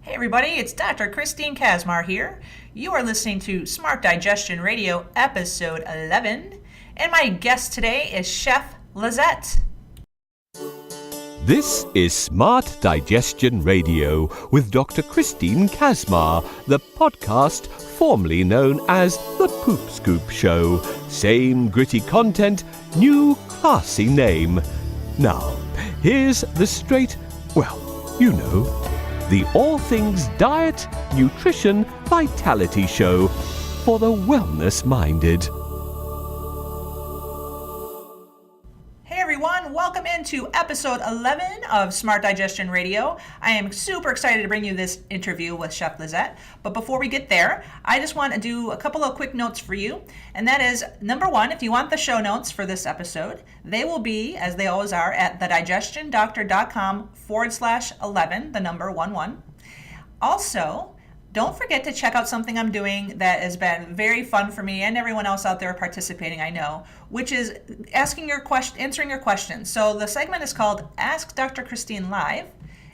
Hey everybody, it's Dr. Christine Kaczmar here. You are listening to Smart Digestion Radio, episode 11, and my guest today is Chef Lizette. This is Smart Digestion Radio with Dr. Christine Kaczmar, the podcast formerly known as The Poop Scoop Show. Same gritty content, new classy name. Now, here's the straight, the all things diet, nutrition, vitality show for the wellness-minded. Hey everyone, welcome into episode 11 of Smart Digestion Radio. I am super excited to bring you this interview with Chef Lizette. But before we get there, I just want to do a couple of quick notes for you. And that is, number one, if you want the show notes for this episode, they will be, as they always are, at thedigestion.com/11, the number 11. Also, don't forget to check out something I'm doing that has been very fun for me and everyone else out there participating, I know, which is answering your questions. So the segment is called Ask Dr. Christine Live.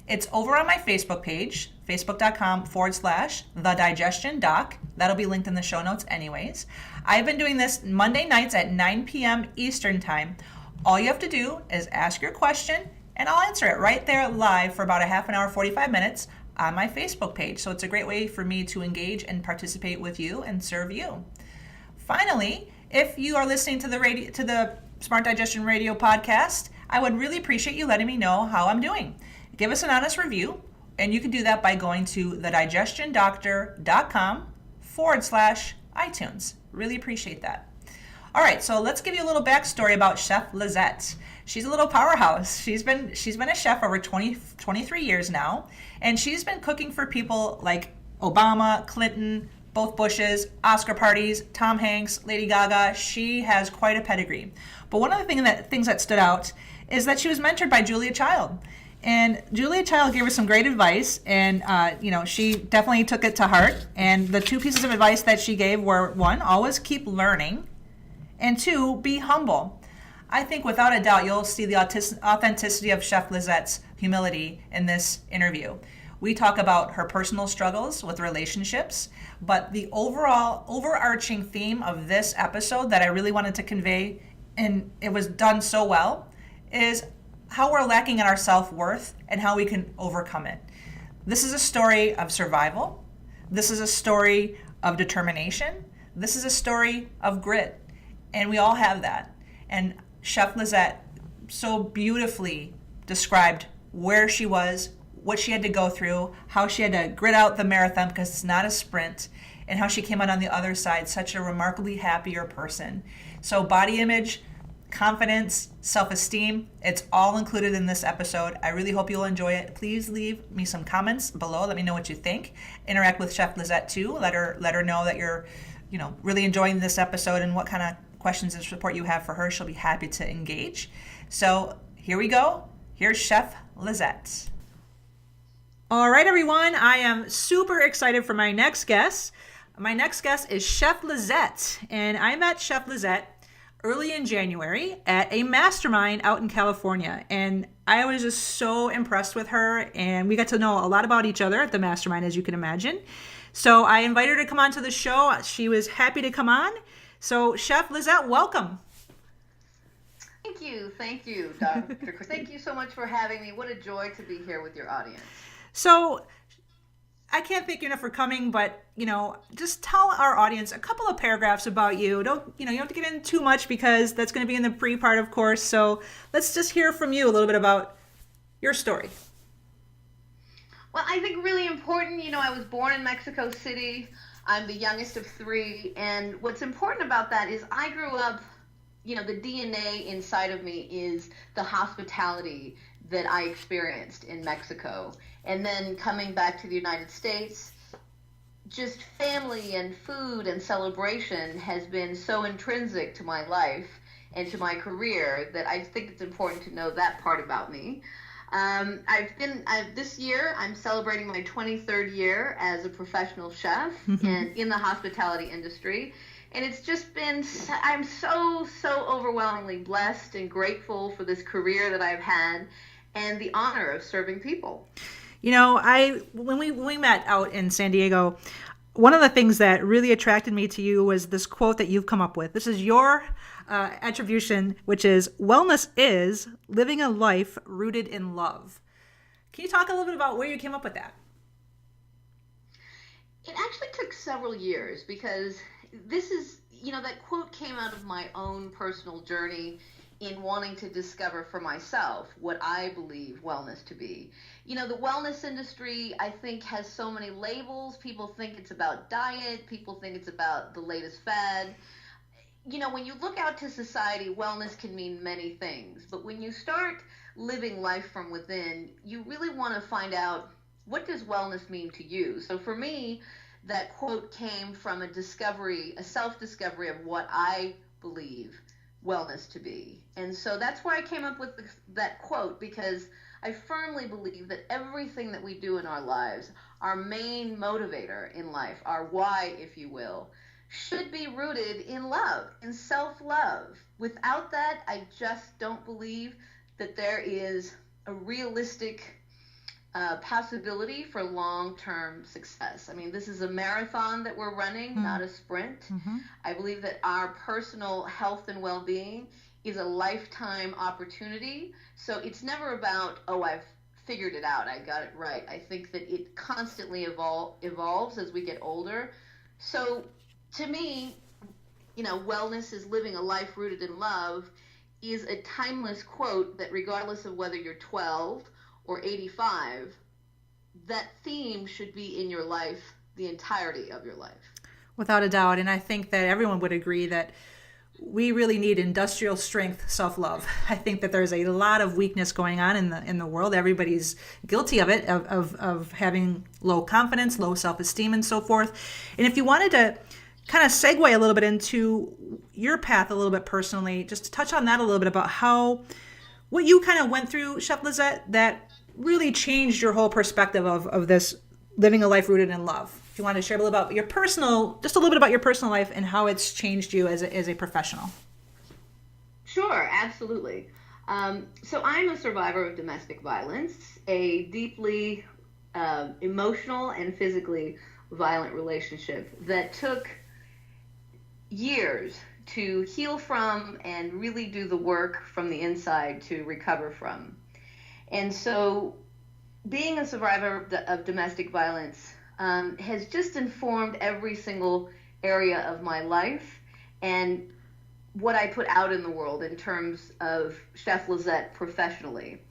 It's over on my Facebook page, facebook.com/thedigestiondoc. That'll be linked in the show notes anyways. I've been doing this Monday nights at 9 p.m. Eastern Time. All you have to do is ask your question, and I'll answer it right there live for about a half an hour, 45 minutes on my Facebook page. So it's a great way for me to engage and participate with you and serve you. Finally, if you are listening to the Smart Digestion Radio podcast, I would really appreciate you letting me know how I'm doing. Give us an honest review, and you can do that by going to thedigestiondoctor.com/iTunes. Really appreciate that. All right, so let's give you a little backstory about Chef Lizette. She's a little powerhouse. She's been a chef over 23 years now, and she's been cooking for people like Obama, Clinton, both Bushes, Oscar parties, Tom Hanks, Lady Gaga. She has quite a pedigree. But one of the things that stood out is that she was mentored by Julia Child. And Julia Child gave her some great advice, and she definitely took it to heart. And the two pieces of advice that she gave were, one, always keep learning, and two, be humble. I think without a doubt you'll see the authenticity of Chef Lizette's humility in this interview. We talk about her personal struggles with relationships, but the overall overarching theme of this episode that I really wanted to convey, and it was done so well, is how we're lacking in our self-worth and how we can overcome it. This is a story of survival. This is a story of determination. This is a story of grit. And we all have that. And Chef Lizette so beautifully described where she was, what she had to go through, how she had to grit out the marathon because it's not a sprint, and how she came out on the other side such a remarkably happier person. So body image, confidence, self-esteem, it's all included in this episode. I really hope you'll enjoy it. Please leave me some comments below. Let me know what you think. Interact with Chef Lizette too. Let her know that you're really enjoying this episode and what kind of questions and support you have for her. She'll be happy to engage. So here we go. Here's Chef Lizette. All right, everyone. I am super excited for my next guest. My next guest is Chef Lizette, and I met Chef Lizette early in January at a mastermind out in California, and I was just so impressed with her, and we got to know a lot about each other at the mastermind, as you can imagine. So I invited her to come on to the show. She was happy to come on. So Chef Lizette, welcome. Thank you, Dr. Chris. Thank you so much for having me. What a joy to be here with your audience. So I can't thank you enough for coming, but just tell our audience a couple of paragraphs about you. You don't have to get in too much because that's going to be in the pre-part, of course. So let's just hear from you a little bit about your story. Well, I think really important, I was born in Mexico City. I'm the youngest of three, and what's important about that is I grew up, the DNA inside of me is the hospitality that I experienced in Mexico. And then coming back to the United States, just family and food and celebration has been so intrinsic to my life and to my career that I think it's important to know that part about me. This year, I'm celebrating my 23rd year as a professional chef and in the hospitality industry. And it's just been, I'm so overwhelmingly blessed and grateful for this career that I've had and the honor of serving people. When we met out in San Diego, one of the things that really attracted me to you was this quote that you've come up with. This is your attribution, which is, wellness is living a life rooted in love. Can you talk a little bit about where you came up with that? It actually took several years because this is, that quote came out of my own personal journey in wanting to discover for myself what I believe wellness to be. The wellness industry, I think, has so many labels. People think it's about diet. People think it's about the latest fad. When you look out to society, wellness can mean many things. But when you start living life from within, you really want to find out, what does wellness mean to you? So for me, that quote came from a self-discovery of what I believe wellness to be. And so that's why I came up with that quote, because I firmly believe that everything that we do in our lives, our main motivator in life, our why, if you will, should be rooted in love, in self-love. Without that, I just don't believe that there is a realistic possibility for long-term success. I mean, this is a marathon that we're running, not a sprint. Mm-hmm. I believe that our personal health and well-being is a lifetime opportunity. So it's never about, I've figured it out, I got it right. I think that it constantly evolves as we get older. So to me, wellness is living a life rooted in love is a timeless quote that regardless of whether you're 12 or 85, that theme should be in your life the entirety of your life. Without a doubt. And I think that everyone would agree that we really need industrial strength self-love. I think that there's a lot of weakness going on in the world. Everybody's guilty of it, of having low confidence, low self-esteem, and so forth. And if you wanted to kind of segue a little bit into your path a little bit personally, just to touch on that a little bit about what you kind of went through, Chef Lizette, that really changed your whole perspective of this living a life rooted in love. If you want to share a little about just a little bit about your personal life and how it's changed you as a professional. Sure, absolutely. So I'm a survivor of domestic violence, a deeply emotional and physically violent relationship that took years to heal from and really do the work from the inside to recover from. And so being a survivor of domestic violence has just informed every single area of my life and what I put out in the world in terms of Chef Lizette professionally.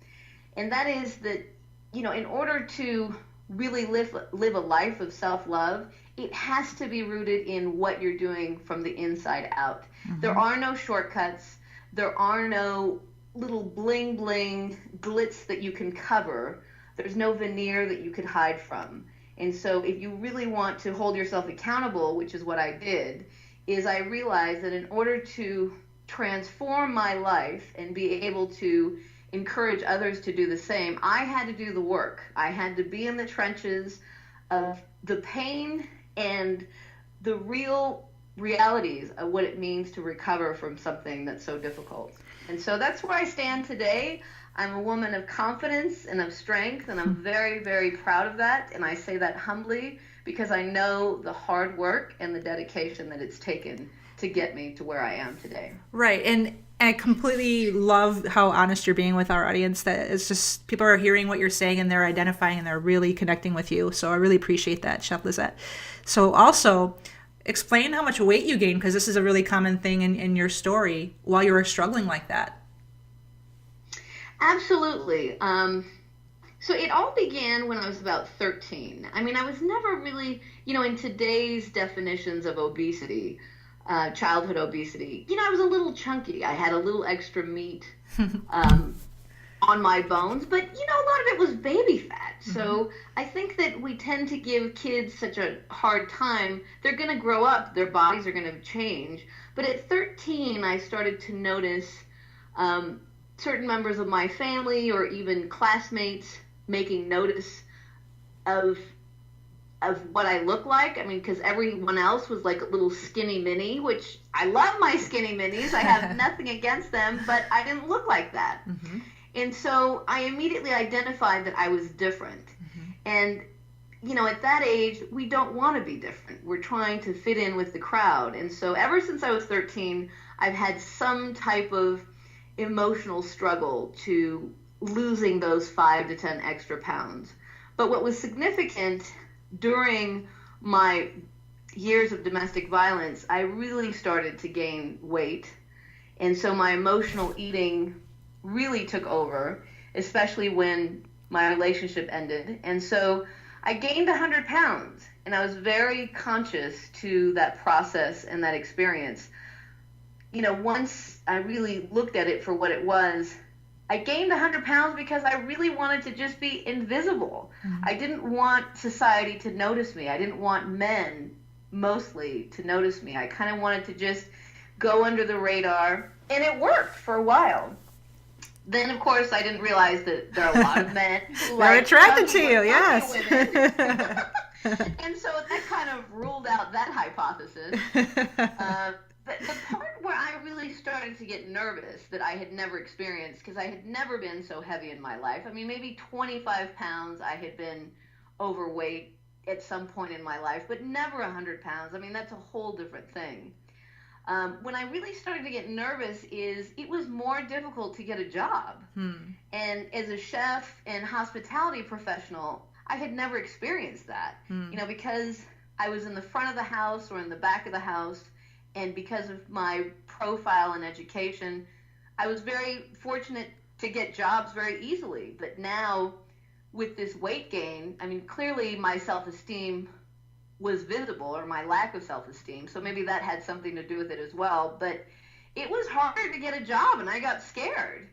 And that is that, in order to really live a life of self-love, it has to be rooted in what you're doing from the inside out. Mm-hmm. There are no shortcuts. There are no little bling bling glitz that you can cover. There's no veneer that you could hide from. And so if you really want to hold yourself accountable, which is what I did, is I realized that in order to transform my life and be able to encourage others to do the same, I had to do the work. I had to be in the trenches of the pain and the real realities of what it means to recover from something that's so difficult. And so that's where I stand today. I'm a woman of confidence and of strength, and I'm very, very proud of that. And I say that humbly because I know the hard work and the dedication that it's taken to get me to where I am today. Right. And I completely love how honest you're being with our audience. That it's just people are hearing what you're saying and they're identifying and they're really connecting with you. So I really appreciate that, Chef Lizette. So also explain how much weight you gained, because this is a really common thing in your story while you were struggling like that. Absolutely. So it all began when I was about 13. I mean, I was never really, in today's definitions of obesity, childhood obesity, I was a little chunky. I had a little extra meat on my bones, but, a lot of it was baby fat. So I think that we tend to give kids such a hard time. They're going to grow up. Their bodies are going to change. But at 13, I started to notice certain members of my family or even classmates making notice of what I look like. I mean, because everyone else was like a little skinny mini, which I love my skinny minis. I have nothing against them, but I didn't look like that. Mm-hmm. And so I immediately identified that I was different. Mm-hmm. And, at that age, we don't want to be different. We're trying to fit in with the crowd. And so ever since I was 13, I've had some type of emotional struggle to losing those 5 to 10 extra pounds. But what was significant during my years of domestic violence, I really started to gain weight. And so my emotional eating really took over, especially when my relationship ended. And so I gained 100 pounds, and I was very conscious to that process and that experience. Once I really looked at it for what it was, I gained 100 pounds because I really wanted to just be invisible. Mm-hmm. I didn't want society to notice me. I didn't want men, mostly, to notice me. I kind of wanted to just go under the radar, and it worked for a while. Then, of course, I didn't realize that there are a lot of men who are attracted to you, yes. And so that kind of ruled out that hypothesis. The part where I really started to get nervous that I had never experienced, because I had never been so heavy in my life. I mean, maybe 25 pounds I had been overweight at some point in my life, but never 100 pounds. I mean, that's a whole different thing. When I really started to get nervous is it was more difficult to get a job. And as a chef and hospitality professional, I had never experienced that, because I was in the front of the house or in the back of the house. And because of my profile and education, I was very fortunate to get jobs very easily. But now with this weight gain, I mean, clearly my self-esteem was visible, or my lack of self-esteem. So maybe that had something to do with it as well. But it was harder to get a job, and I got scared.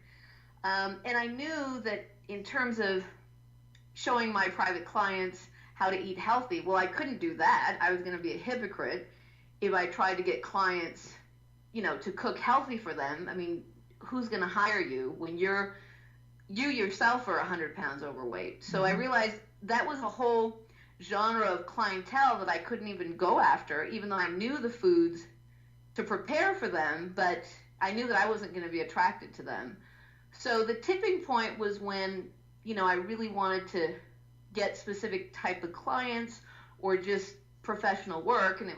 And I knew that in terms of showing my private clients how to eat healthy, well, I couldn't do that. I was going to be a hypocrite if I tried to get clients, to cook healthy for them. I mean, who's going to hire you when you yourself are 100 pounds overweight? So I realized that was a whole genre of clientele that I couldn't even go after, even though I knew the foods to prepare for them, but I knew that I wasn't going to be attracted to them. So the tipping point was when, I really wanted to get specific type of clients or just professional work, and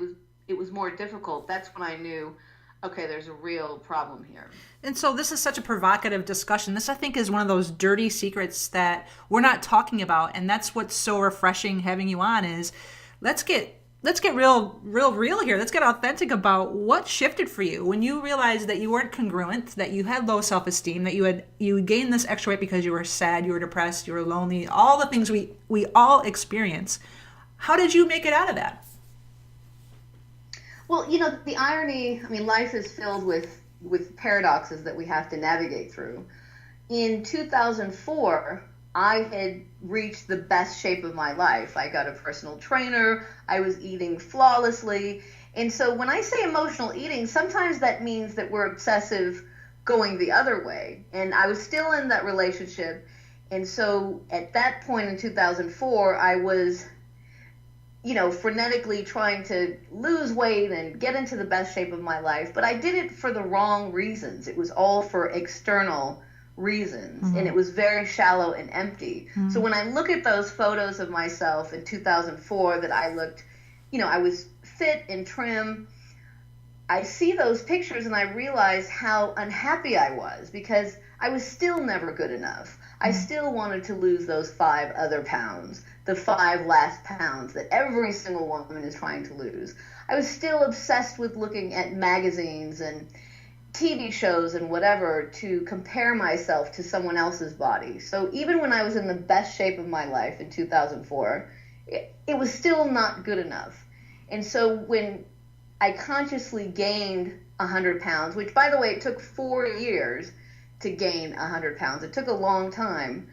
it was more difficult. That's when I knew, okay, there's a real problem here. And so this is such a provocative discussion. This, I think, is one of those dirty secrets that we're not talking about. And that's what's so refreshing having you on is let's get real here. Let's get authentic about what shifted for you when you realized that you weren't congruent, that you had low self-esteem, that you gained this extra weight because you were sad, you were depressed, you were lonely, all the things we all experience. How did you make it out of that? Well, the irony, I mean, life is filled with paradoxes that we have to navigate through. In 2004, I had reached the best shape of my life. I got a personal trainer. I was eating flawlessly. And so when I say emotional eating, sometimes that means that we're obsessive going the other way. And I was still in that relationship. And so at that point in 2004, I was frenetically trying to lose weight and get into the best shape of my life. But I did it for the wrong reasons. It was all for external reasons. And it was very shallow and empty. So when I look at those photos of myself in 2004 that I looked, I was fit and trim, I see those pictures and I realize how unhappy I was because I was still never good enough. I still wanted to lose those 5 other pounds, the 5 last pounds that every single woman is trying to lose. I was still obsessed with looking at magazines and TV shows and whatever to compare myself to someone else's body. So even when I was in the best shape of my life in 2004, it was still not good enough. And so when I consciously gained 100 pounds, which, by the way, it took 4 years to gain 100 pounds. It took a long time.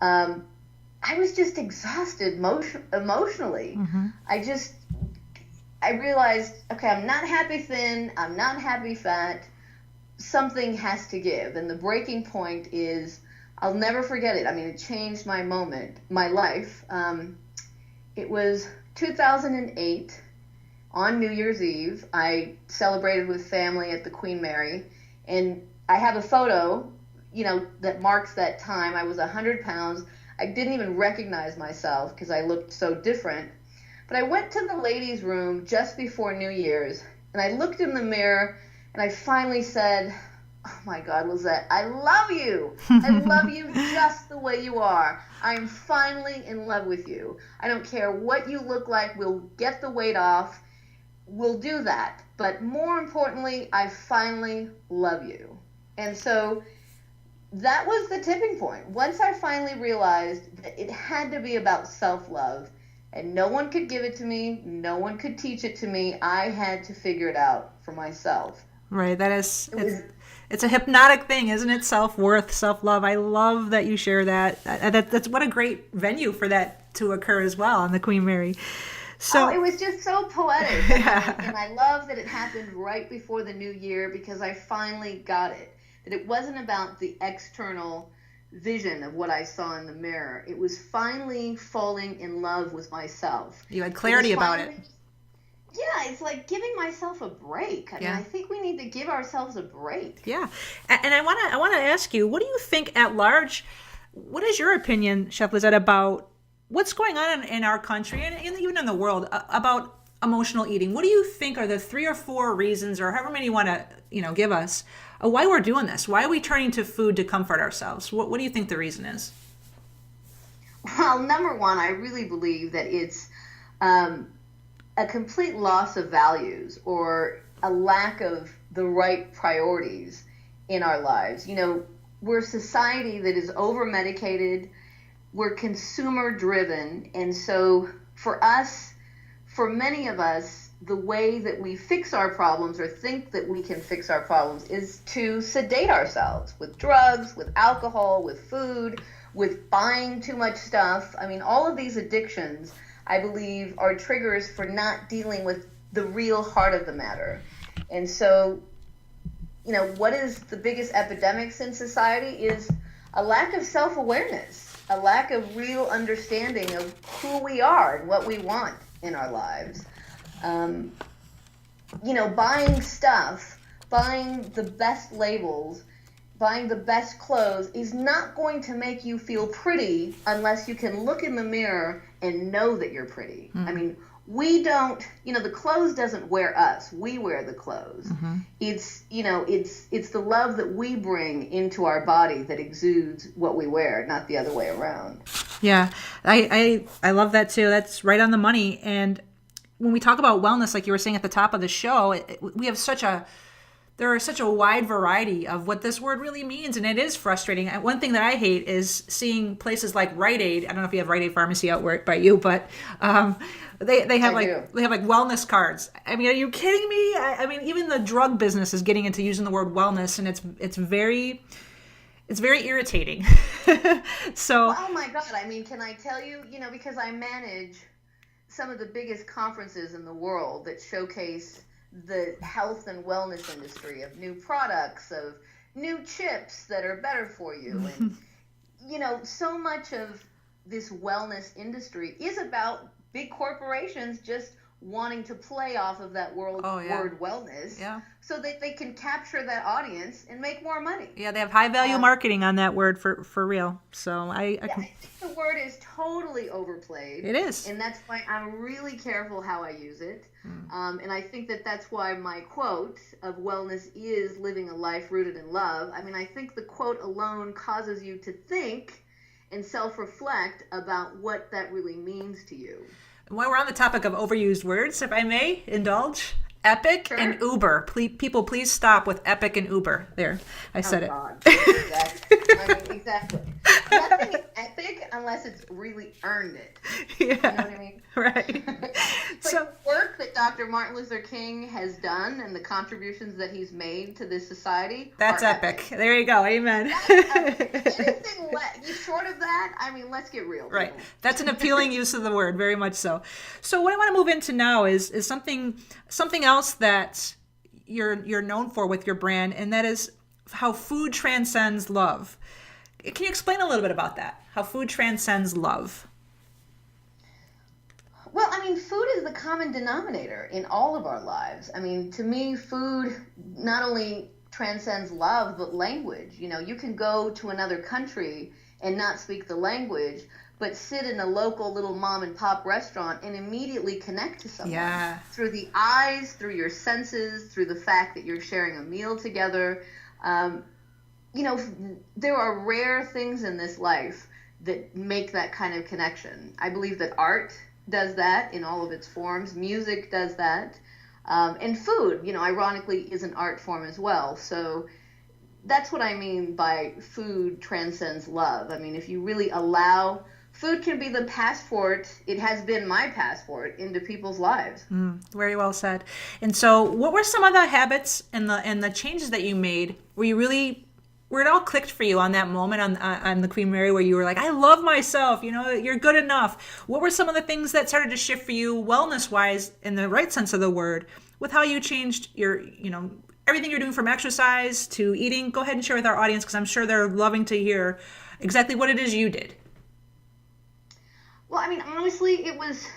I was just exhausted emotionally. I realized, okay, I'm not happy thin. I'm not happy fat. Something has to give. And the breaking point is, I'll never forget it. I mean, it changed my life. It was 2008 on New Year's Eve. I celebrated with family at the Queen Mary. And I have a photo, that marks that time. I was 100 pounds. I didn't even recognize myself because I looked so different. But I went to the ladies' room just before New Year's, and I looked in the mirror, and I finally said, oh my God, Lizette, I love you. I love you just the way you are. I'm finally in love with you. I don't care what you look like. We'll get the weight off. We'll do that. But more importantly, I finally love you. And so that was the tipping point. Once I finally realized that it had to be about self-love, and no one could give it to me, no one could teach it to me, I had to figure it out for myself. Right, that is, it's a hypnotic thing, isn't it? Self-worth, self-love. I love that you share that. That's what a great venue for that to occur as well on the Queen Mary. So it was just so poetic. Yeah. And I love that it happened right before the new year because I finally got it. That it wasn't about the external vision of what I saw in the mirror. It was finally falling in love with myself. You had clarity about it. Yeah, it's like giving myself a break. I mean, I think we need to give ourselves a break. Yeah. And I want to ask you, what do you think at large, what is your opinion, Chef Lizette, about what's going on in our country and even in the world about emotional eating? What do you think are the 3 or 4 reasons, or however many you want to, give us, why we're doing this? Why are we turning to food to comfort ourselves? What do you think the reason is? Well, number one, I really believe that it's a complete loss of values or a lack of the right priorities in our lives. We're a society that is over-medicated. We're consumer-driven. And so for many of us, the way that we fix our problems or think that we can fix our problems is to sedate ourselves with drugs, with alcohol, with food, with buying too much stuff. I mean, all of these addictions, I believe, are triggers for not dealing with the real heart of the matter. And so, what is the biggest epidemics in society is a lack of self-awareness, a lack of real understanding of who we are and what we want in our lives. Buying stuff, buying the best labels, buying the best clothes is not going to make you feel pretty unless you can look in the mirror and know that you're pretty. Mm-hmm. I mean, we don't, the clothes doesn't wear us. We wear the clothes. Mm-hmm. It's the love that we bring into our body that exudes what we wear, not the other way around. Yeah, I love that too. That's right on the money. And when we talk about wellness, like you were saying at the top of the show, there are such a wide variety of what this word really means, and it is frustrating. And one thing that I hate is seeing places like Rite Aid. I don't know if you have Rite Aid Pharmacy out where by you, but they have wellness cards. I mean, are you kidding me? I mean, even the drug business is getting into using the word wellness, and it's very irritating. So, oh my God! I mean, can I tell you? Because I manage some of the biggest conferences in the world that showcase the health and wellness industry of new products, of new chips that are better for you. And, so much of this wellness industry is about big corporations just wanting to play off of that word wellness so that they can capture that audience and make more money. Yeah, they have high value marketing on that word for real. So I think the word is totally overplayed. It is. And that's why I'm really careful how I use it. And I think that's why my quote of wellness is living a life rooted in love. I mean, I think the quote alone causes you to think and self-reflect about what that really means to you. While we're on the topic of overused words, if I may indulge, epic and Uber. People, please stop with epic and Uber. There, I said it. God. Exactly. I mean, exactly. Nothing is epic unless it's really earned it. Yeah. You know what I mean? Right. So the work that Dr. Martin Luther King has done and the contributions that he's made to this society. That's epic. There you go. Amen. Anything short of that, I mean, let's get real. Right. People. That's an appealing use of the word, very much so. So what I want to move into now is something else that you're known for with your brand, and that is how food transcends love. Can you explain a little bit about that? How food transcends love? Well, I mean, food is the common denominator in all of our lives. I mean, to me, food not only transcends love, but language. You can go to another country and not speak the language, but sit in a local little mom and pop restaurant and immediately connect to someone through the eyes, through your senses, through the fact that you're sharing a meal together. There are rare things in this life that make that kind of connection. I believe that art does that in all of its forms. Music does that. And food, ironically, is an art form as well. So that's what I mean by food transcends love. I mean, if you really allow, food can be the passport. It has been my passport into people's lives. Very well said. And so what were some of the habits and the changes that you made where it all clicked for you on that moment on the Queen Mary, where you were like, I love myself, you're good enough? What were some of the things that started to shift for you wellness-wise, in the right sense of the word, with how you changed your, everything you're doing from exercise to eating? Go ahead and share with our audience, because I'm sure they're loving to hear exactly what it is you did. Well, I mean, honestly, it was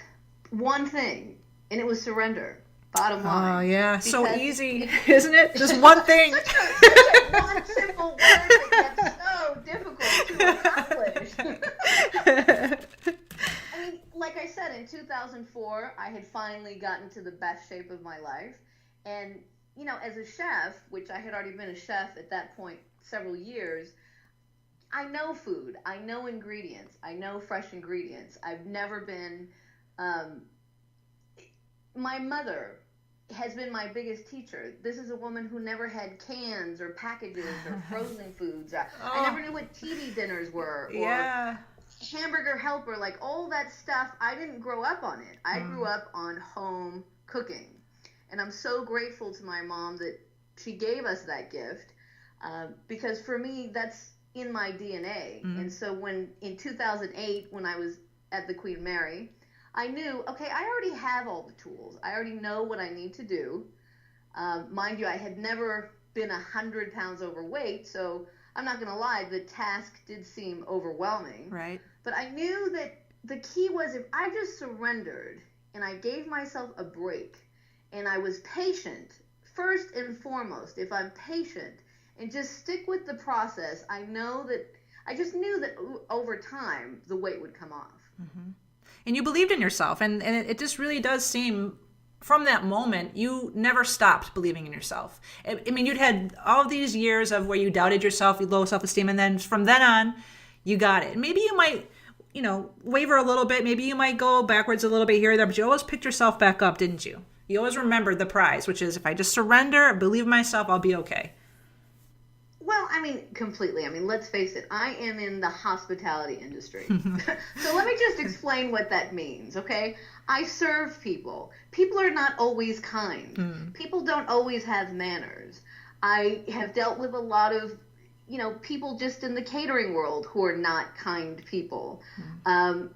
one thing, and it was surrender. Bottom line. Oh, yeah. So easy, isn't it? Just one thing. such a one simple word that gets so difficult to accomplish. I mean, like I said, in 2004, I had finally gotten to the best shape of my life. And, as a chef, which I had already been a chef at that point several years, I know food. I know ingredients. I know fresh ingredients. I've never been... my mother has been my biggest teacher. This is a woman who never had cans or packages or frozen foods. I never knew what TV dinners were or hamburger helper, like all that stuff. I didn't grow up on it. I grew up on home cooking. And I'm so grateful to my mom that she gave us that gift, because for me, that's in my DNA. And so in 2008, when I was at the Queen Mary, I knew, okay, I already have all the tools. I already know what I need to do. Mind you, I had never been 100 pounds overweight, so I'm not going to lie, the task did seem overwhelming. Right. But I knew that the key was, if I just surrendered and I gave myself a break and I was patient, first and foremost, if I'm patient and just stick with the process, I just knew that over time the weight would come off. Mm-hmm. And you believed in yourself. And it just really does seem, from that moment, you never stopped believing in yourself. I mean, you'd had all these years of where you doubted yourself, you low self-esteem, and then from then on, you got it. And maybe you might, waver a little bit. Maybe you might go backwards a little bit here or there, but you always picked yourself back up, didn't you? You always remembered the prize, which is, if I just surrender, believe in myself, I'll be okay. Well, I mean, completely. I mean, let's face it. I am in the hospitality industry. So let me just explain what that means, okay? I serve people. People are not always kind. People don't always have manners. I have dealt with a lot of, people just in the catering world who are not kind people. And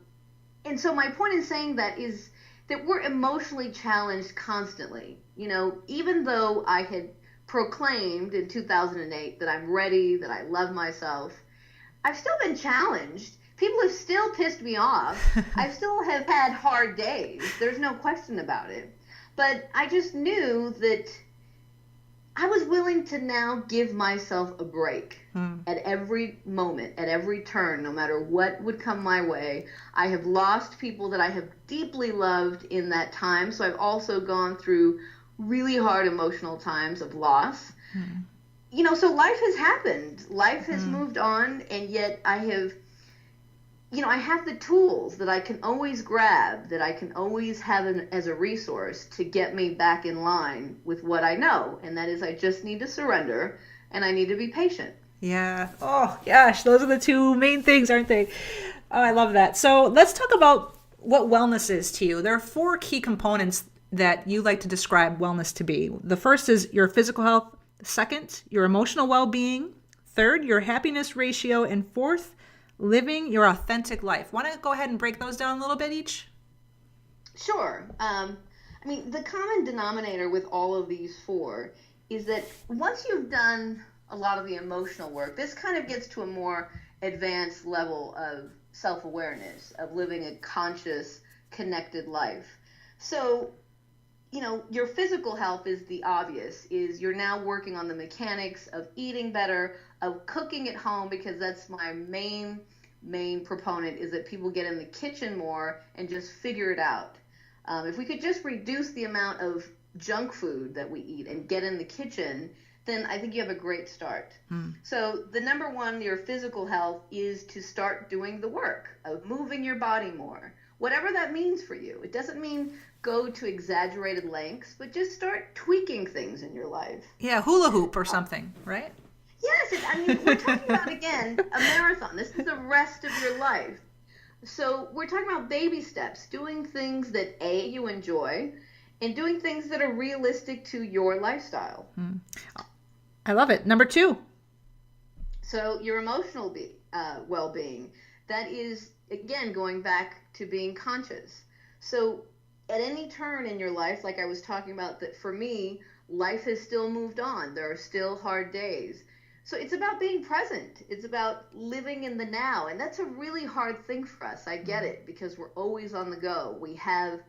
so my point in saying that is that we're emotionally challenged constantly. Even though I had proclaimed in 2008 that I'm ready, that I love myself, I've still been challenged. People have still pissed me off. I still have had hard days. There's no question about it. But I just knew that I was willing to now give myself a break at every moment, at every turn, no matter what would come my way. I have lost people that I have deeply loved in that time, so I've also gone through really hard emotional times of loss. So life has happened. Life has moved on, and yet I have, I have the tools that I can always grab, that I can always have as a resource to get me back in line with what I know, and that is I just need to surrender, and I need to be patient. Yeah. Oh, gosh, those are the two main things, aren't they? Oh, I love that. So let's talk about what wellness is to you. There are 4 key components that you like to describe wellness to be. The first is your physical health. Second, your emotional well-being. Third, your happiness ratio. And fourth, living your authentic life. Want to go ahead and break those down a little bit each? Sure. The common denominator with all of these 4 is that once you've done a lot of the emotional work, this kind of gets to a more advanced level of self-awareness, of living a conscious, connected life. So, your physical health is the obvious, is you're now working on the mechanics of eating better, of cooking at home, because that's my main main proponent is that people get in the kitchen more and just figure it out. If we could just reduce the amount of junk food that we eat and get in the kitchen, then I think you have a great start. So the number one, your physical health, is to start doing the work of moving your body more, whatever that means for you. It doesn't mean go to exaggerated lengths, but just start tweaking things in your life. Yeah, hula hoop or something, right? Yes, I mean, we're talking about, again, a marathon. This is the rest of your life. So we're talking about baby steps, doing things that, A, you enjoy, and doing things that are realistic to your lifestyle. I love it. Number 2. So your emotional well-being, that is, again, going back to being conscious. So at any turn in your life, like I was talking about, that for me, life has still moved on. There are still hard days. So it's about being present. It's about living in the now. And that's a really hard thing for us. I get it, because we're always on the go. We have,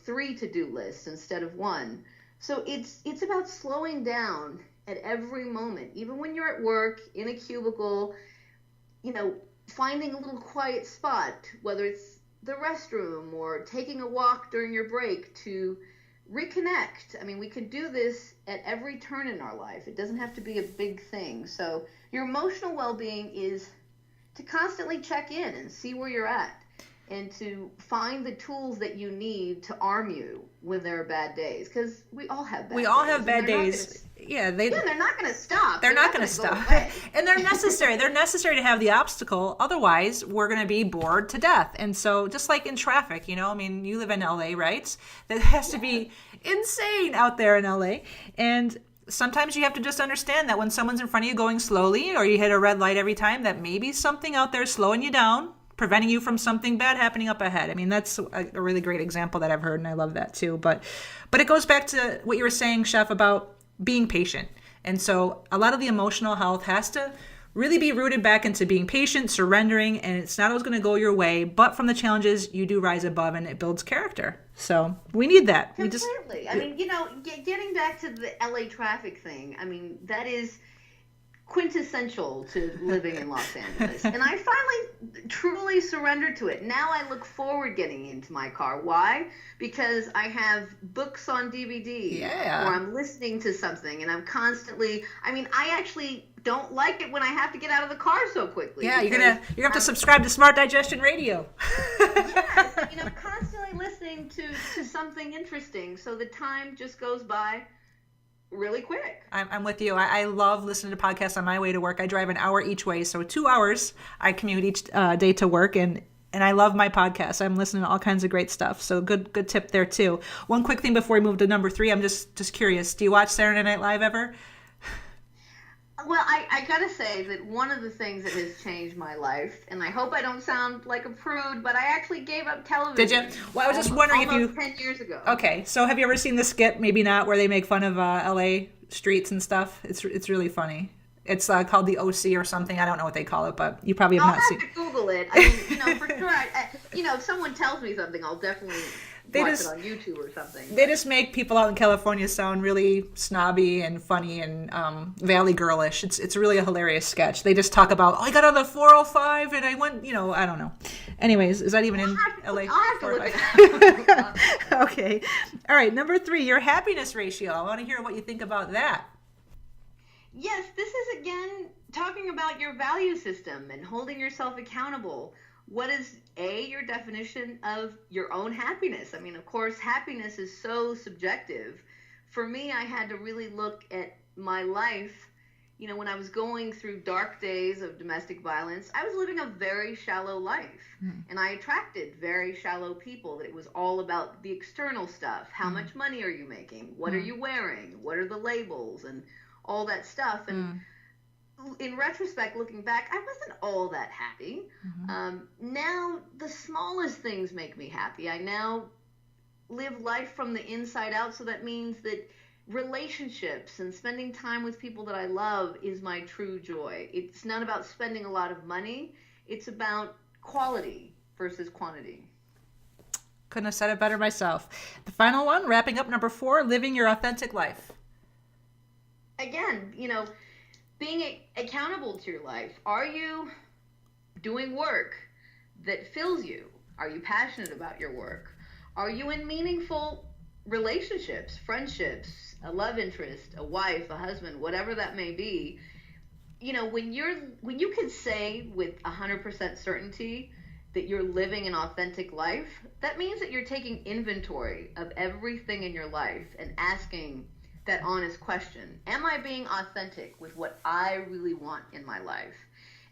3 to-do lists instead of 1. So it's about slowing down at every moment, even when you're at work, in a cubicle, finding a little quiet spot, whether it's the restroom or taking a walk during your break to reconnect. I mean, we can do this at every turn in our life. It doesn't have to be a big thing. So your emotional well-being is to constantly check in and see where you're at, and to find the tools that you need to arm you when there are bad days, because we all have bad days. We all have bad days. They're not going to stop. They're not going to stop. And they're necessary. They're necessary to have the obstacle. Otherwise, we're going to be bored to death. And so just like in traffic, I mean, you live in LA, right? That has to be insane out there in LA. And sometimes you have to just understand that when someone's in front of you going slowly, or you hit a red light every time, that maybe something out there is slowing you down, preventing you from something bad happening up ahead. I mean, that's a really great example that I've heard, and I love that too. But it goes back to what you were saying, Chef, about being patient. And so a lot of the emotional health has to really be rooted back into being patient, surrendering, and it's not always going to go your way, but from the challenges, you do rise above, and it builds character. So we need that. Completely. I mean, getting back to the LA traffic thing, I mean, that is quintessential to living in Los Angeles. And I finally truly surrendered to it. Now I look forward getting into my car. Why? Because I have books on DVD, or I'm listening to something, and I'm constantly, I actually don't like it when I have to get out of the car so quickly. Yeah, you're gonna have to subscribe to Smart Digestion Radio. Yes, constantly listening to something interesting, so the time just goes by really quick. I'm with you. I love listening to podcasts on my way to work. I drive an hour each way, so 2 hours I commute each day to work, and I love my podcast. I'm listening to all kinds of great stuff. So good tip there too. One quick thing before we move to number 3, I'm just curious. Do you watch Saturday Night Live ever? Well, I gotta say that one of the things that has changed my life, and I hope I don't sound like a prude, but I actually gave up television. Did you? Well, I was just wondering if you... 10 years ago. Okay, so have you ever seen the skit, maybe not, where they make fun of LA streets and stuff? It's really funny. It's called the OC or something. I don't know what they call it, but you probably have not seen it. I'll have to Google it. I mean, for sure, if someone tells me something, I'll definitely watch it on YouTube or something. They just make people out in California sound really snobby and funny and valley girlish. It's really a hilarious sketch. They just talk about, I got on the 405 and I went, I don't know. Anyways, is that even in LA? I'll have to look it up. Okay. All right, number 3, your happiness ratio. I want to hear what you think about that. Yes, this is, again, talking about your value system and holding yourself accountable. What is, your definition of your own happiness? I mean, of course, happiness is so subjective. For me, I had to really look at my life. When I was going through dark days of domestic violence, I was living a very shallow life. And I attracted very shallow people. That it was all about the external stuff. How much money are you making? What are you wearing? What are the labels? And all that stuff. And in retrospect, looking back, I wasn't all that happy. Now the smallest things make me happy. I now live life from the inside out. So that means that relationships and spending time with people that I love is my true joy. It's not about spending a lot of money. It's about quality versus quantity. Couldn't have said it better myself. The final one, wrapping up number 4, living your authentic life. Again, being accountable to your life. Are you doing work that fills you? Are you passionate about your work? Are you in meaningful relationships, friendships, a love interest, a wife, a husband, whatever that may be? You know, when you can say with 100% certainty that you're living an authentic life, that means that you're taking inventory of everything in your life and asking that honest question. Am I being authentic with what I really want in my life?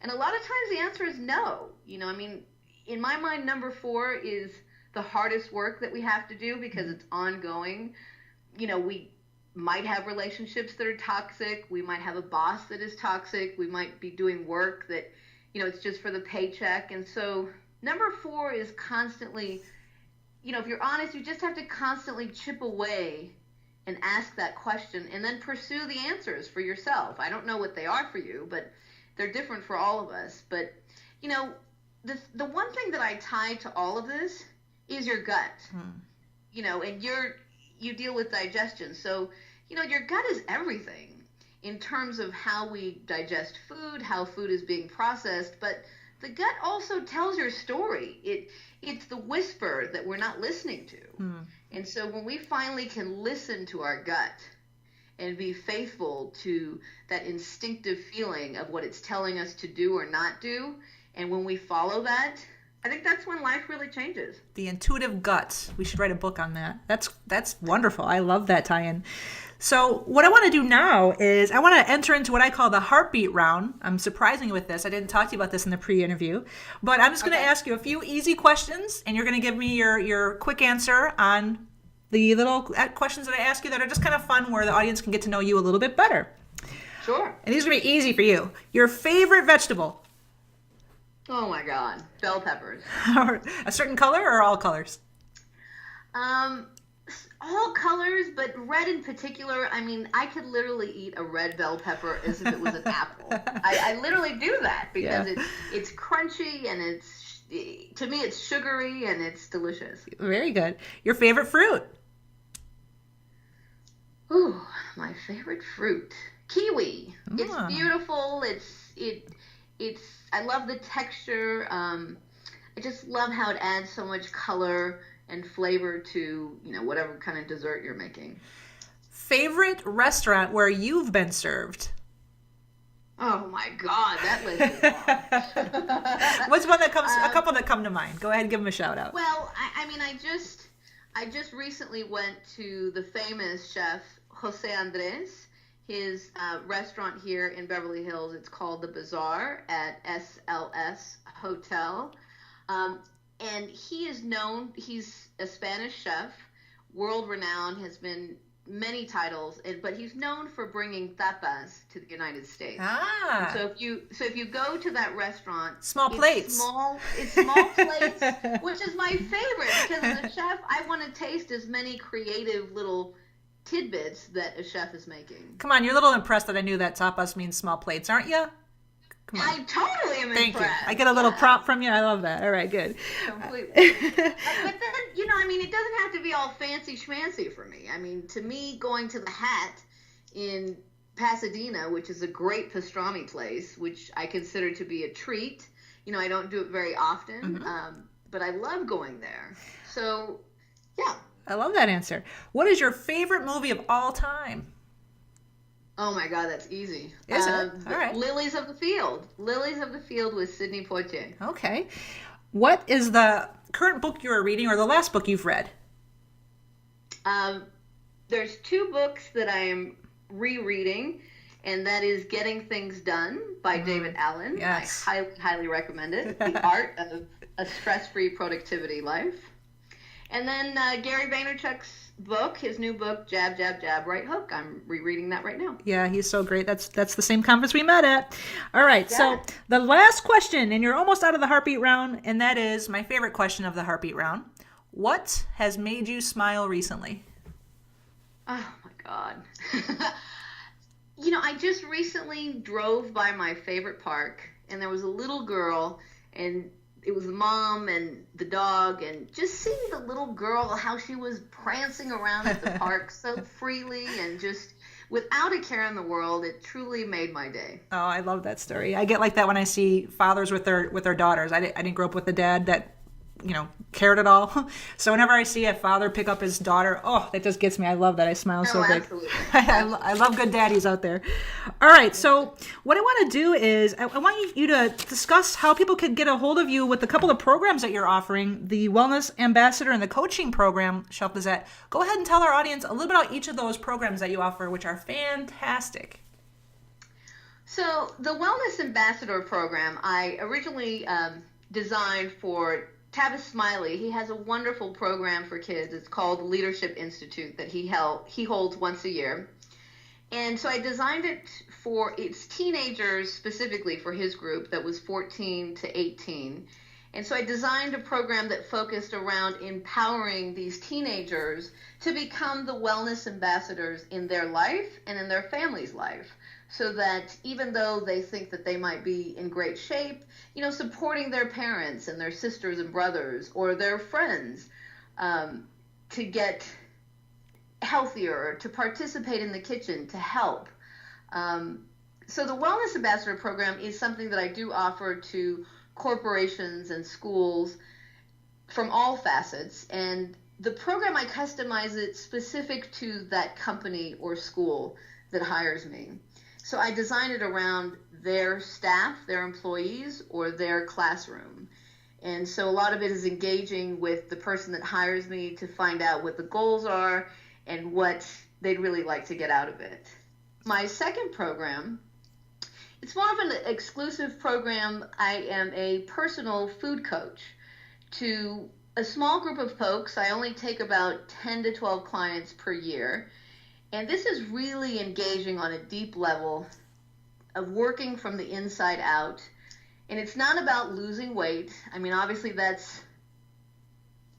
And a lot of times the answer is no. You know, I mean, in my mind, number 4 is the hardest work that we have to do because it's ongoing. You know, we might have relationships that are toxic. We might have a boss that is toxic. We might be doing work that, you know, it's just for the paycheck. And so number 4 is constantly, you know, if you're honest, you just have to constantly chip away and ask that question and then pursue the answers for yourself. I don't know what they are for you, but they're different for all of us. But, you know, the one thing that I tie to all of this is your gut. You know, and you deal with digestion. So, you know, your gut is everything in terms of how we digest food, how food is being processed, but the gut also tells your story. It's the whisper that we're not listening to. And so when we finally can listen to our gut and be faithful to that instinctive feeling of what it's telling us to do or not do, and when we follow that, I think that's when life really changes. The intuitive gut. We should write a book on that. That's wonderful. I love that tie-in. So what I want to do now is I want to enter into what I call the heartbeat round. I'm surprising you with this. I didn't talk to you about this in the pre-interview, but I'm just going to ask you a few easy questions, and you're going to give me your quick answer on the little questions that I ask you that are just kind of fun, where the audience can get to know you a little bit better. Sure. And these are going to be easy for you. Your favorite vegetable? Oh my God, bell peppers. A certain color or all colors? All colors, but red in particular. I mean, I could literally eat a red bell pepper as if it was an apple. I literally do that because it's crunchy and to me it's sugary and it's delicious. Very good. Your favorite fruit? Ooh, my favorite fruit, kiwi. It's beautiful. It's I love the texture. I just love how it adds so much color and flavor to, you know, whatever kind of dessert you're making. Favorite restaurant where you've been served? Oh my God, that list is long. What's one that comes? A couple that come to mind. Go ahead and give them a shout out. Well, I mean, I just recently went to the famous chef Jose Andres. His restaurant here in Beverly Hills. It's called The Bazaar at SLS Hotel. And he is known, he's a Spanish chef, world renowned, has been many titles, but he's known for bringing tapas to the United States. And so if you go to that restaurant, small plates, it's small plates, which is my favorite because as a chef, I want to taste as many creative little tidbits that a chef is making. Come on, you're a little impressed that I knew that tapas means small plates, aren't you? Come on. I totally am Thank impressed. you. I get a little prompt from you. I love that. All right, good. Completely. But then, you know, I mean, it doesn't have to be all fancy schmancy for me. I mean, to me, going to the Hat in Pasadena, which is a great pastrami place, which I consider to be a treat. You know, I don't do it very often, but I love going there. So, yeah. I love that answer. What is your favorite movie of all time? Oh my God, that's easy. Is it? All right. Lilies of the Field. Lilies of the Field with Sidney Poitier. Okay. What is the current book you are reading or the last book you've read? There's 2 books that I am rereading, and that is Getting Things Done by David Allen. Yes. I highly, highly recommend it. The Art of a Stress-Free Productivity Life. And then Gary Vaynerchuk's book, his new book, Jab, Jab, Jab, Right Hook. I'm rereading that right now. Yeah, he's so great. That's the same conference we met at. All right, so the last question, and you're almost out of the heartbeat round, and that is my favorite question of the heartbeat round. What has made you smile recently? Oh, my God. You know, I just recently drove by my favorite park, and there was a little girl, and it was the mom and the dog, and just seeing the little girl, how she was prancing around at the park so freely and just without a care in the world. It truly made my day. Oh, I love that story. I get like that when I see fathers with their daughters. I didn't grow up with a dad that, cared at all. So whenever I see a father pick up his daughter, oh, that just gets me. I love that. I smile so big. Absolutely. I love good daddies out there. All right. So what I want to do is I want you to discuss how people can get a hold of you with a couple of programs that you're offering, the Wellness Ambassador and the coaching program, Chef Lizette. Go ahead and tell our audience a little bit about each of those programs that you offer, which are fantastic. So the Wellness Ambassador program, I originally designed for Tavis Smiley. He has a wonderful program for kids. It's called the Leadership Institute that he holds once a year. And so I designed it for its teenagers, specifically for his group that was 14 to 18. And so I designed a program that focused around empowering these teenagers to become the wellness ambassadors in their life and in their family's life, so that even though they think that they might be in great shape, supporting their parents and their sisters and brothers or their friends to get healthier, to participate in the kitchen, to help. So the Wellness Ambassador program is something that I do offer to corporations and schools from all facets. And the program, I customize it specific to that company or school that hires me. So I design it around their staff, their employees, or their classroom. And so a lot of it is engaging with the person that hires me to find out what the goals are and what they'd really like to get out of it. My second program, it's more of an exclusive program. I am a personal food coach to a small group of folks. I only take about 10 to 12 clients per year. And this is really engaging on a deep level of working from the inside out. And it's not about losing weight. I mean, obviously that's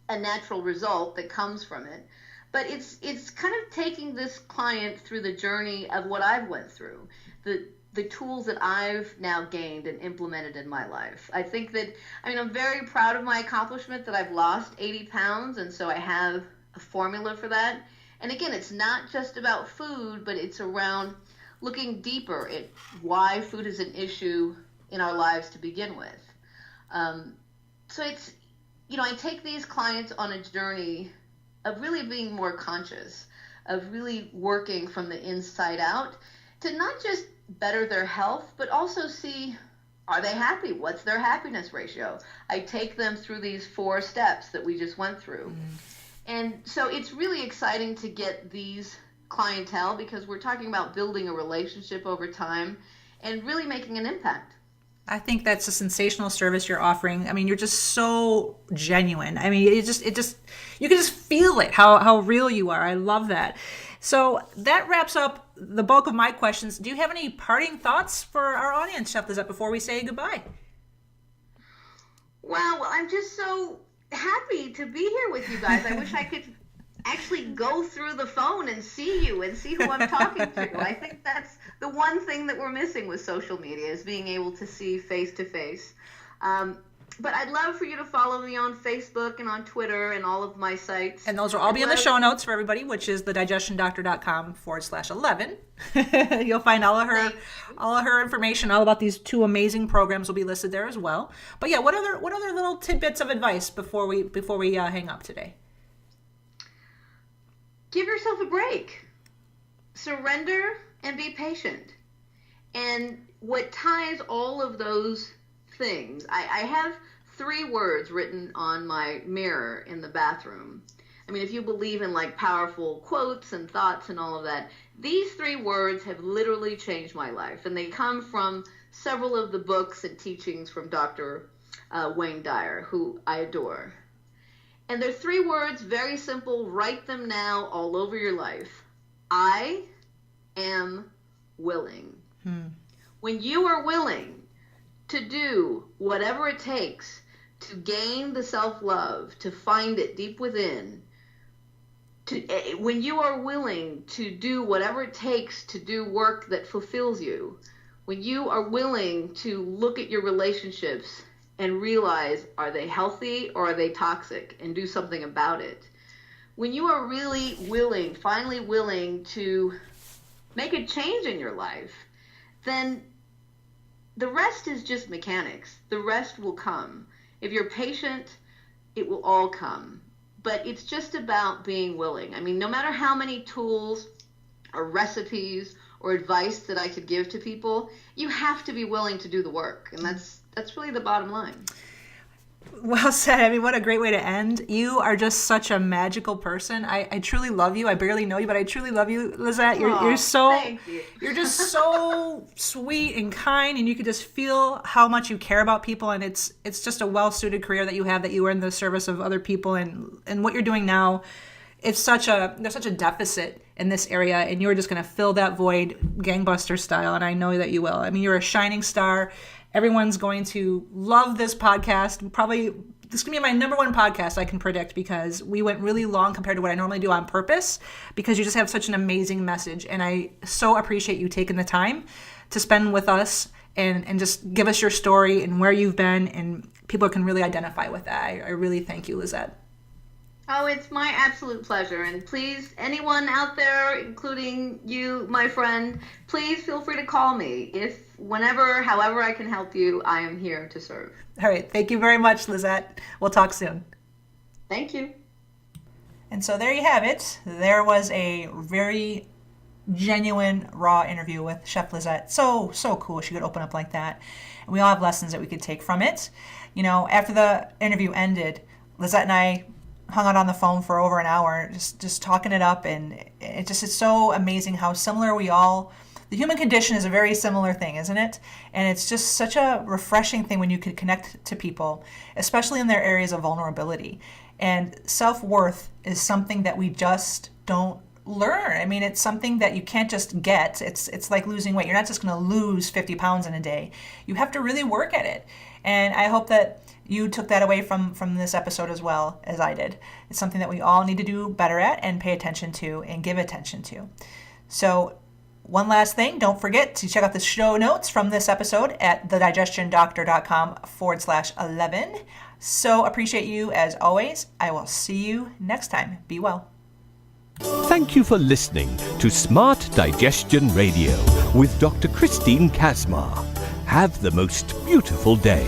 a natural result that comes from it. But it's kind of taking this client through the journey of what I've went through, the tools that I've now gained and implemented in my life. I think that, I'm very proud of my accomplishment that I've lost 80 pounds. And so I have a formula for that. And again, it's not just about food, but it's around looking deeper at why food is an issue in our lives to begin with. So it's, I take these clients on a journey of really being more conscious, of really working from the inside out to not just better their health, but also see, are they happy? What's their happiness ratio? I take them through these 4 steps that we just went through. And so it's really exciting to get these clientele because we're talking about building a relationship over time and really making an impact. I think that's a sensational service you're offering. You're just so genuine. You can just feel it, how real you are. I love that. So that wraps up the bulk of my questions. Do you have any parting thoughts for our audience, Chef Lizette, before we say goodbye? Wow, well, I'm just so happy to be here with you guys. I wish I could actually go through the phone and see you and see who I'm talking to. I think that's the one thing that we're missing with social media is being able to see face to face. But I'd love for you to follow me on Facebook and on Twitter and all of my sites. And those will all be in the show notes for everybody, which is thedigestiondoctor.com/11. You'll find all of her information, all about these 2 amazing programs will be listed there as well. But yeah, what other little tidbits of advice before we hang up today? Give yourself a break. Surrender and be patient. And what ties all of those things, I have 3 words written on my mirror in the bathroom. If you believe in powerful quotes and thoughts and all of that, these 3 words have literally changed my life. And they come from several of the books and teachings from Dr. Wayne Dyer, who I adore. And they're 3 words, very simple. Write them now all over your life. I am willing. When you are willing to do whatever it takes to gain the self-love, to find it deep within, when you are willing to do whatever it takes to do work that fulfills you, when you are willing to look at your relationships and realize, are they healthy or are they toxic, and do something about it, when you are really willing, finally willing to make a change in your life, then the rest is just mechanics. The rest will come. If you're patient, it will all come. But it's just about being willing. I mean, no matter how many tools or recipes or advice that I could give to people, you have to be willing to do the work. And that's really the bottom line. Well said. I mean, what a great way to end. You are just such a magical person. I truly love you. I barely know you, but I truly love you, Lizette. You're so, thank you. You're just so sweet and kind, and you can just feel how much you care about people. And it's just a well-suited career that you have, that you are in the service of other people, and what you're doing now. There's such a deficit in this area, and you're just going to fill that void gangbuster style. And I know that you will. I mean, you're a shining star. Everyone's going to love this podcast. Probably, this is going to be my number one podcast, I can predict, because we went really long compared to what I normally do on purpose, because you just have such an amazing message. And I so appreciate you taking the time to spend with us and just give us your story and where you've been, and people can really identify with that. I really thank you, Lizette. Oh, it's my absolute pleasure. And please, anyone out there, including you, my friend, please feel free to call me. Whenever, however I can help you, I am here to serve. All right. Thank you very much, Lizette. We'll talk soon. Thank you. And so there you have it. There was a very genuine, raw interview with Chef Lizette. So cool. She could open up like that. And we all have lessons that we could take from it. You know, after the interview ended, Lizette and I hung out on the phone for over an hour, just talking it up, and it's so amazing how similar we all. The human condition is a very similar thing, isn't it? And it's just such a refreshing thing when you can connect to people, especially in their areas of vulnerability. And self-worth is something that we just don't learn. I mean, it's something that you can't just get. It's like losing weight. You're not just going to lose 50 pounds in a day. You have to really work at it. And I hope that you took that away from this episode as well as I did. It's something that we all need to do better at and pay attention to and give attention to. So one last thing, don't forget to check out the show notes from this episode at thedigestiondoctor.com/11. So appreciate you as always. I will see you next time. Be well. Thank you for listening to Smart Digestion Radio with Dr. Christine Kaczmar. Have the most beautiful day.